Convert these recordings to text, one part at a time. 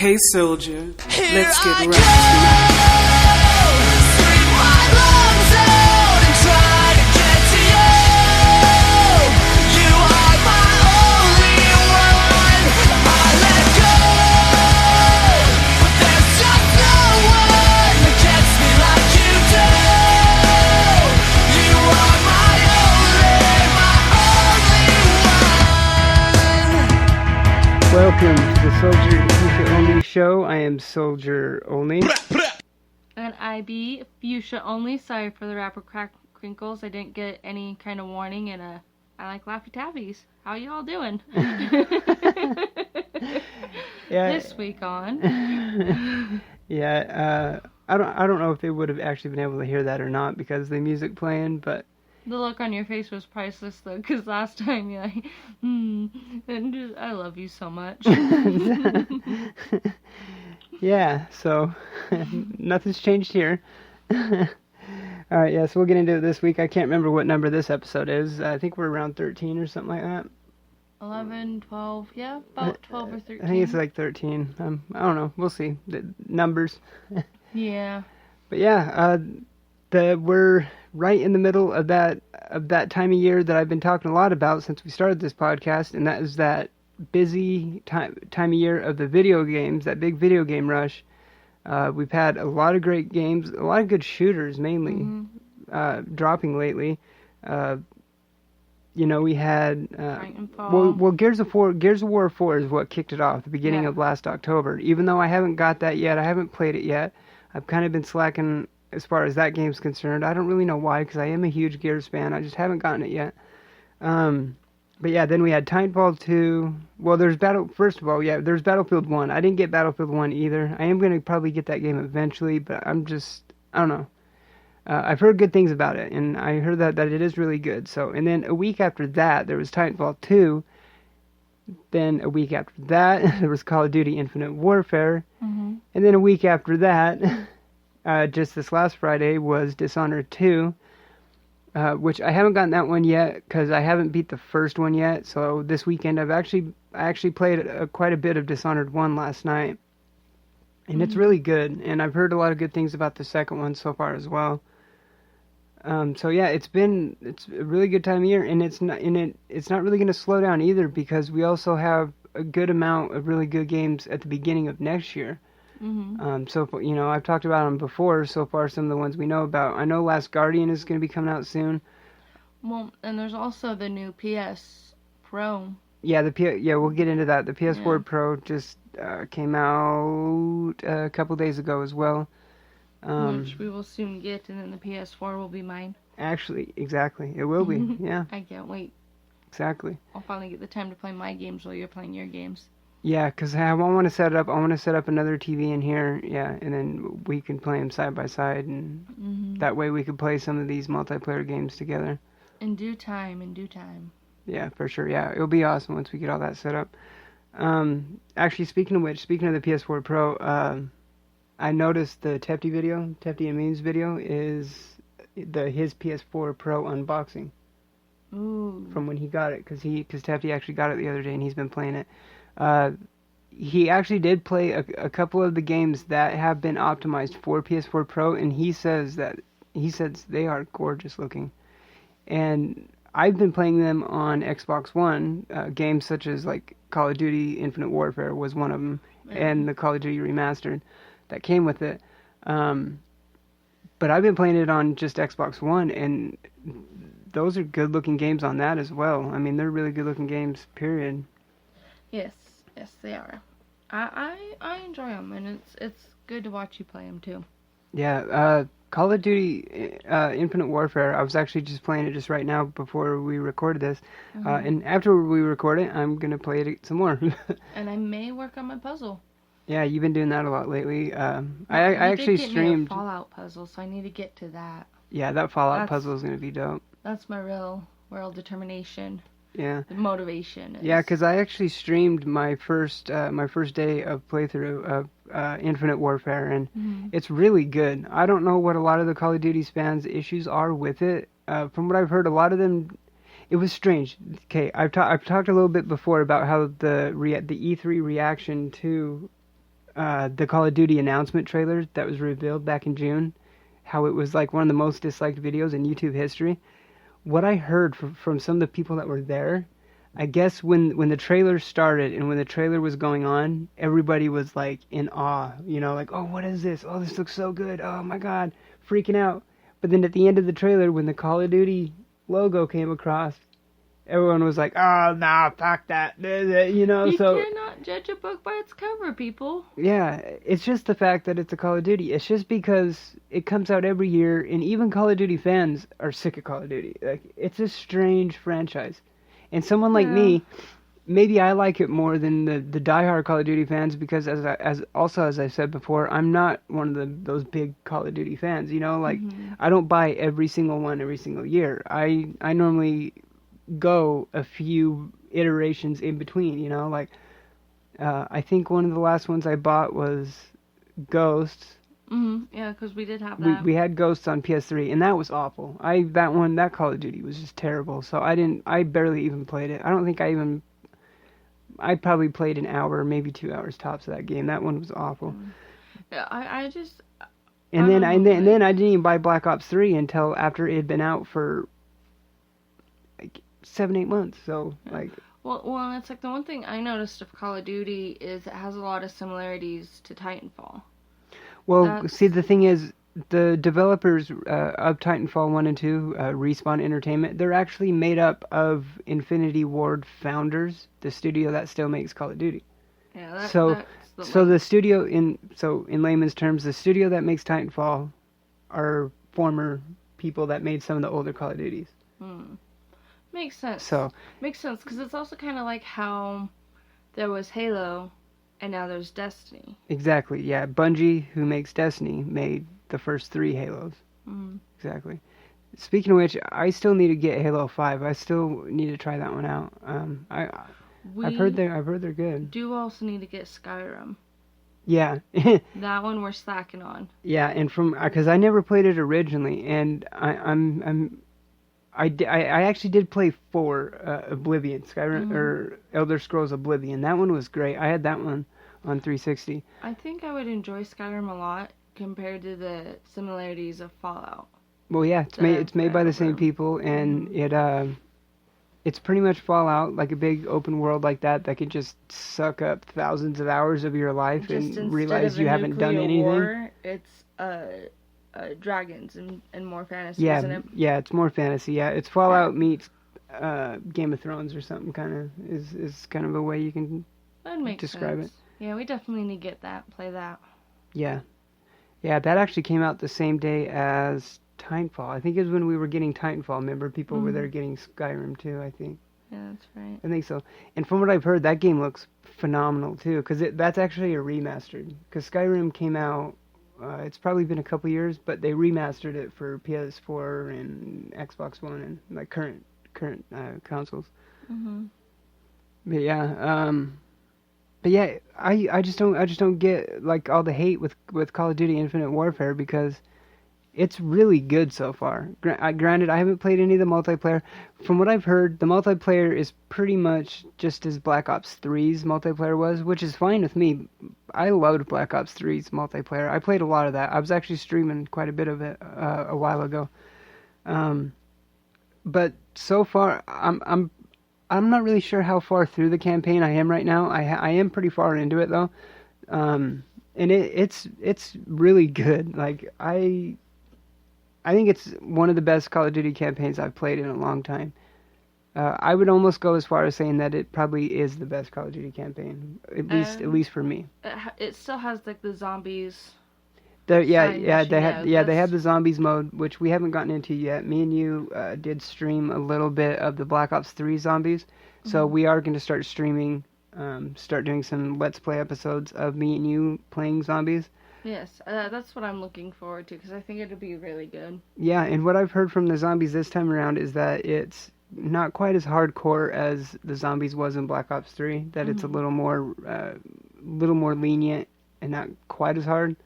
Hey soldier, let's get right tonight. Scream my lungs out and try to get to you. You are my only one. I let go, but there's just no one that gets me like you do. You are my only one. Welcome to the Solgr-Only show. I am SolgrOnly. And I be Fuchsia Only. Sorry for the rapper crinkles. I didn't get any kind of warning, and I like Laffy Taffies. How y'all doing? Yeah. This week on. Yeah. I don't know if they would have actually been able to hear that or not because the music playing, but The look on your face was priceless, though, because last time you're like, and just, I love you so much. yeah. So nothing's changed here. All right. Yeah. So we'll get into it this week. I can't remember what number this episode is. I think we're around 13 or something like that. 11, 12, yeah, about 12 or 13. I think it's like 13. I don't know. We'll see. The numbers. Yeah. But yeah, we're right in the middle of that time of year that I've been talking a lot about since we started this podcast, and that is that busy time of year of the video games, that big video game rush. We've had a lot of great games, a lot of good shooters mainly, dropping lately. We had well, Gears of War 4 is what kicked it off, the beginning of last October. Even though I haven't got that yet, I haven't played it yet. I've kind of been slacking as far as that game's concerned. I don't really know why, because I am a huge Gears fan. I just haven't gotten it yet. But yeah, then we had Titanfall 2. Well, there's Battlefield 1. I didn't get Battlefield 1 either. I am going to probably get that game eventually, but I don't know. I've heard good things about it, and I heard that it is really good. So, and then a week after that, there was Titanfall 2. Then a week after that, there was Call of Duty Infinite Warfare. Mm-hmm. And then a week after that, just this last Friday, was Dishonored 2, which I haven't gotten that one yet because I haven't beat the first one yet. So this weekend, I actually played quite a bit of Dishonored 1 last night, and it's really good. And I've heard a lot of good things about the second one so far as well. So yeah, it's a really good time of year, and it's not really going to slow down either because we also have a good amount of really good games at the beginning of next year. Mm-hmm. So I've talked about them before. So far, some of the ones we know about. I know Last Guardian is going to be coming out soon. Well, and there's also the new PS Pro. Yeah, we'll get into that. The PS4 Pro just came out a couple days ago as well. Which we will soon get, and then the PS4 will be mine. Actually, exactly. It will be, yeah. I can't wait. Exactly. I'll finally get the time to play my games while you're playing your games. Yeah, because I want to set up another TV in here, yeah, and then we can play them side by side, and that way we could play some of these multiplayer games together. In due time. Yeah, for sure, yeah. It'll be awesome once we get all that set up. Actually, speaking of the PS4 Pro, I noticed the Tefty and Means video is his PS4 Pro unboxing. Ooh. From when he got it, because Tefty actually got it the other day and he's been playing it. He actually did play a couple of the games that have been optimized for PS4 Pro, and he says they are gorgeous looking. And I've been playing them on Xbox One. Games such as like Call of Duty Infinite Warfare was one of them, and the Call of Duty Remastered that came with it. But I've been playing it on just Xbox One, and those are good looking games on that as well. I mean, they're really good looking games, period. Yes, they are. I enjoy them, and it's good to watch you play them too. Yeah, Call of Duty Infinite Warfare, I was actually just playing it just right now before we recorded this. And after we record it, I'm going to play it some more. And I may work on my puzzle. Yeah, you've been doing that a lot lately. I actually streamed... Me a Fallout puzzle, so I need to get to that. Yeah, that Fallout puzzle is going to be dope. That's my real determination. Yeah. The motivation. Yeah, because I actually streamed my first day of playthrough of Infinite Warfare, and it's really good. I don't know what a lot of the Call of Duty fans' issues are with it. From what I've heard, a lot of them, it was strange. Okay, I've talked a little bit before about how the E3 reaction to the Call of Duty announcement trailer that was revealed back in June, how it was like one of the most disliked videos in YouTube history. What I heard from some of the people that were there, I guess when the trailer started and when the trailer was going on, everybody was like in awe, like, oh, what is this? Oh, this looks so good. Oh my God, freaking out. But then at the end of the trailer, when the Call of Duty logo came across, everyone was like, oh, nah, fuck that. You cannot judge a book by its cover, people. Yeah, it's just the fact that it's a Call of Duty. It's just because it comes out every year, and even Call of Duty fans are sick of Call of Duty. Like, it's a strange franchise. And someone like me, maybe I like it more than the diehard Call of Duty fans because, as I said before, I'm not one of those big Call of Duty fans. I don't buy every single one every single year. I normally go a few iterations in between. I think one of the last ones I bought was Ghosts. Yeah, because we did have that. We had Ghosts on PS3, and that was awful. That Call of Duty was just terrible. So I barely even played it. I don't think I probably played an hour, maybe 2 hours tops of that game. That one was awful. Yeah, I just. And then I didn't even buy Black Ops 3 until after it had been out for like 7-8 months. So like. Well, it's like the one thing I noticed of Call of Duty is it has a lot of similarities to Titanfall. Well, see, the thing is, the developers of Titanfall 1 and 2, Respawn Entertainment, they're actually made up of Infinity Ward founders, the studio that still makes Call of Duty. Yeah, that's the studio, in layman's terms, the studio that makes Titanfall are former people that made some of the older Call of Duties. Makes sense. Makes sense, because it's also kind of like how there was Halo, and now there's Destiny. Exactly, yeah. Bungie, who makes Destiny, made the first 3 Halos. Exactly. Speaking of which, I still need to get Halo 5. I still need to try that one out. I've heard they're good. Do also need to get Skyrim. Yeah. That one we're slacking on. Yeah, and because I never played it originally, and I actually did play 4 Oblivion, Skyrim, or Elder Scrolls Oblivion. That one was great. I had that one on 360. I think I would enjoy Skyrim a lot compared to the similarities of Fallout. Well, yeah, it's made by the same people, and it's pretty much Fallout, like a big open world like that could just suck up thousands of hours of your life just and realize you haven't done anything. War, it's dragons and more fantasy, yeah, isn't it? Yeah, it's more fantasy. Yeah, it's Fallout meets Game of Thrones or something. Kind of is kind of a way you can describe it. Yeah, we definitely need to get that, play that. Yeah, that actually came out the same day as Titanfall. I think it was when we were getting Titanfall. Remember, people were there getting Skyrim too. I think. Yeah, that's right. I think so. And from what I've heard, that game looks phenomenal too. Because that's actually a remastered. Because Skyrim came out. It's probably been a couple years, but they remastered it for PS4 and Xbox One and like current consoles. But yeah, I just don't get like all the hate with Call of Duty Infinite Warfare because it's really good so far. Granted, I haven't played any of the multiplayer. From what I've heard, the multiplayer is pretty much just as Black Ops 3's multiplayer was, which is fine with me. I loved Black Ops 3's multiplayer. I played a lot of that. I was actually streaming quite a bit of it a while ago. But so far, I'm not really sure how far through the campaign I am right now. I am pretty far into it though, and it's really good. Like I think it's one of the best Call of Duty campaigns I've played in a long time. I would almost go as far as saying that it probably is the best Call of Duty campaign, at least for me. It still has like the zombies. They have the zombies mode, which we haven't gotten into yet. Me and you did stream a little bit of the Black Ops 3 zombies, so we are going to start streaming, start doing some Let's Play episodes of me and you playing zombies. Yes, that's what I'm looking forward to, because I think it'll be really good. Yeah, and what I've heard from the zombies this time around is that it's not quite as hardcore as the zombies was in Black Ops 3, that it's a little more lenient and not quite as hard.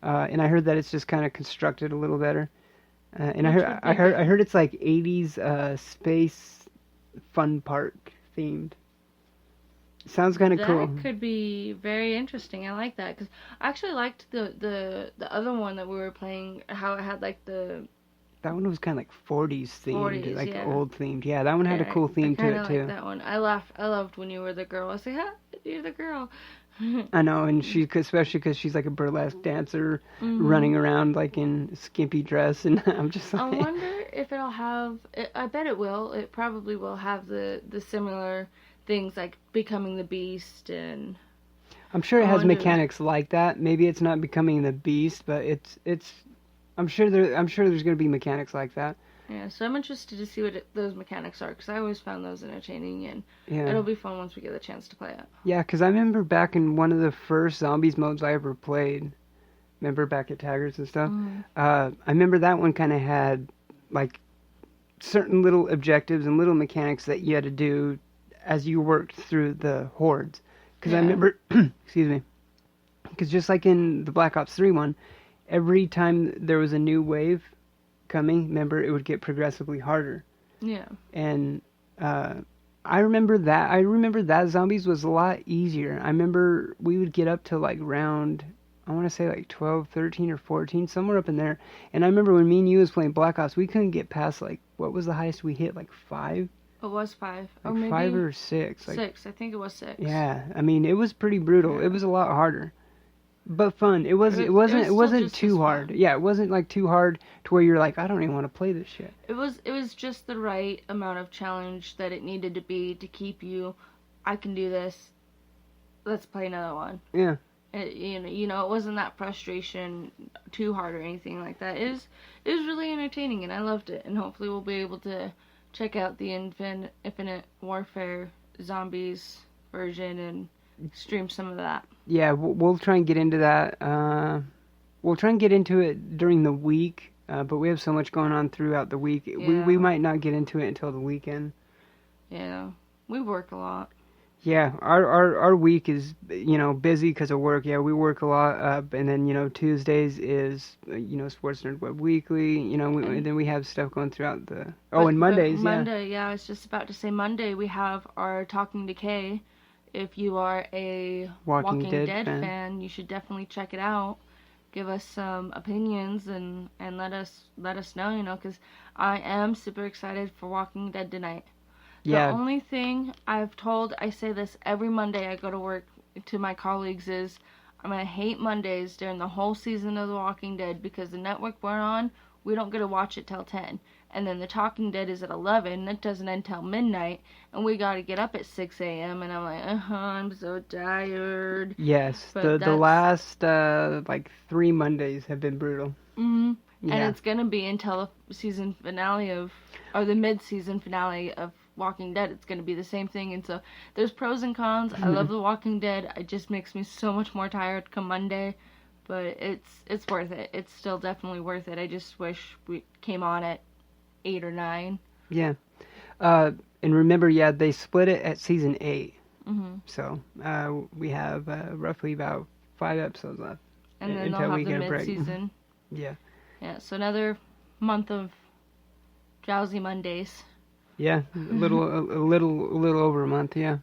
And I heard that it's just kind of constructed a little better. And I heard it's like 80s space fun park themed. Sounds kind of cool. That could be very interesting. I like that because I actually liked the other one that we were playing. How it had like the That one was kind of like 40s themed, 40s, like yeah. old themed. Yeah, that one had a cool theme to it too. Like that one. I loved when you were the girl. I was like, "Ha, you're the girl." I know, and especially because she's like a burlesque dancer running around like in a skimpy dress, and I'm just like... I wonder if it'll have... I bet it will. It probably will have the similar things like becoming the beast and... I'm sure it has mechanics like that. Maybe it's not becoming the beast, but it's... I'm sure there's going to be mechanics like that. Yeah, so I'm interested to see what those mechanics are, because I always found those entertaining, and yeah. It'll be fun once we get the chance to play it. Yeah, because I remember back in one of the first Zombies modes I ever played, remember back at Taggart and stuff, I remember that one kind of had, like, certain little objectives and little mechanics that you had to do as you worked through the hordes. Because I remember, excuse me, because just like in the Black Ops 3 one, every time there was a new wave coming, remember, it would get progressively harder. Yeah. And I remember that Zombies was a lot easier. I remember we would get up to like round, I want to say like 12, 13, or 14, somewhere up in there. And I remember when me and you was playing Black Ops, we couldn't get past like, what was the highest we hit? Like 5? It was 5. Like or maybe 5 or 6. Like, 6. I think it was 6. Yeah, I mean, it was pretty brutal. Yeah. It was a lot harder. But fun. It wasn't too hard. Fun. Yeah, it wasn't like too hard to where you're like, I don't even want to play this shit. It was just the right amount of challenge that it needed to be to keep you, I can do this. Let's play another one. Yeah. You know, it wasn't that frustration too hard or anything like that. It was really entertaining, and I loved it. And hopefully we'll be able to check out the Infinite Warfare Zombies version and stream some of that. Yeah, we'll try and get into that. We'll try and get into it during the week, but we have so much going on throughout the week. Yeah. We might not get into it until the weekend. Yeah, we work a lot. Yeah, our week is, busy because of work. Yeah, we work a lot, and then, Tuesdays is, Sports Nerd Web Weekly, and then we have stuff going throughout the... and Mondays, Monday, yeah, I was just about to say Monday, we have our Talking Decay. If you are a Walking Dead fan, you should definitely check it out. Give us some opinions and let us know, because I am super excited for Walking Dead tonight. Yeah. The only thing I say this every Monday I go to work to my colleagues is I'm going to hate Mondays during the whole season of The Walking Dead because the network we're on, we don't get to watch it till 10. And then The Talking Dead is at 11. That doesn't end till midnight. And we got to get up at 6 a.m. And I'm like, I'm so tired. Yes. But the last, 3 Mondays have been brutal. Mm-hmm. Yeah. And it's going to be until the season finale the mid-season finale of Walking Dead. It's going to be the same thing. And so there's pros and cons. I love The Walking Dead. It just makes me so much more tired come Monday. But it's worth it. It's still definitely worth it. I just wish we came on at 8 or 9. Yeah. And remember, they split it at season 8. Mm-hmm. So we have roughly about 5 episodes left. And then they'll have the mid-season. Yeah. Yeah, so another month of drowsy Mondays. Yeah, a little over a month, yeah.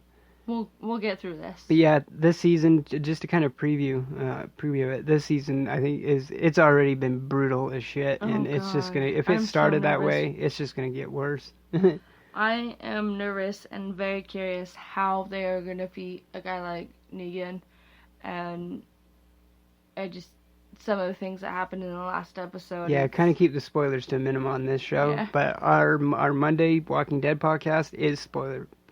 We'll get through this. But yeah, this season, just to kind of preview it, this season I think it's already been brutal as shit, and it's just gonna, if it started that way, it's just gonna get worse. I am nervous and very curious how they are gonna defeat a guy like Negan, and some of the things that happened in the last episode. Yeah, kind of keep the spoilers to a minimum on this show, yeah. But our Monday Walking Dead podcast is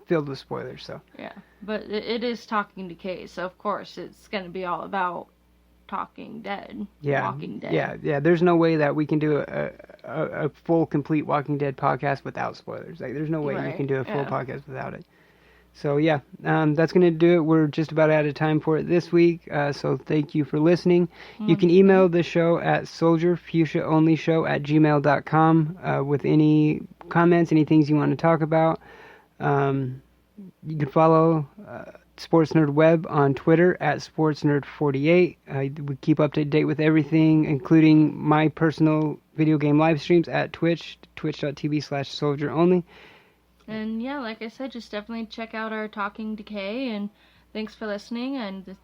filled with spoilers, so. Yeah, but it is Talking Decay, so of course it's going to be all about Talking Dead, Walking Dead. Yeah, there's no way that we can do a full, complete Walking Dead podcast without spoilers. Like, there's no way you can do a full podcast without it. So, yeah, that's going to do it. We're just about out of time for it this week, so thank you for listening. Mm-hmm. You can email the show at SolgrFushaOnlyShow@gmail.com with any comments, any things you want to talk about. You can follow Sports Nerd Web on Twitter at SportsNerd48. We keep up to date with everything, including my personal video game live streams at Twitch, twitch.tv/SolgrOnly. And yeah, like I said, just definitely check out our Talking Decay, and thanks for listening, and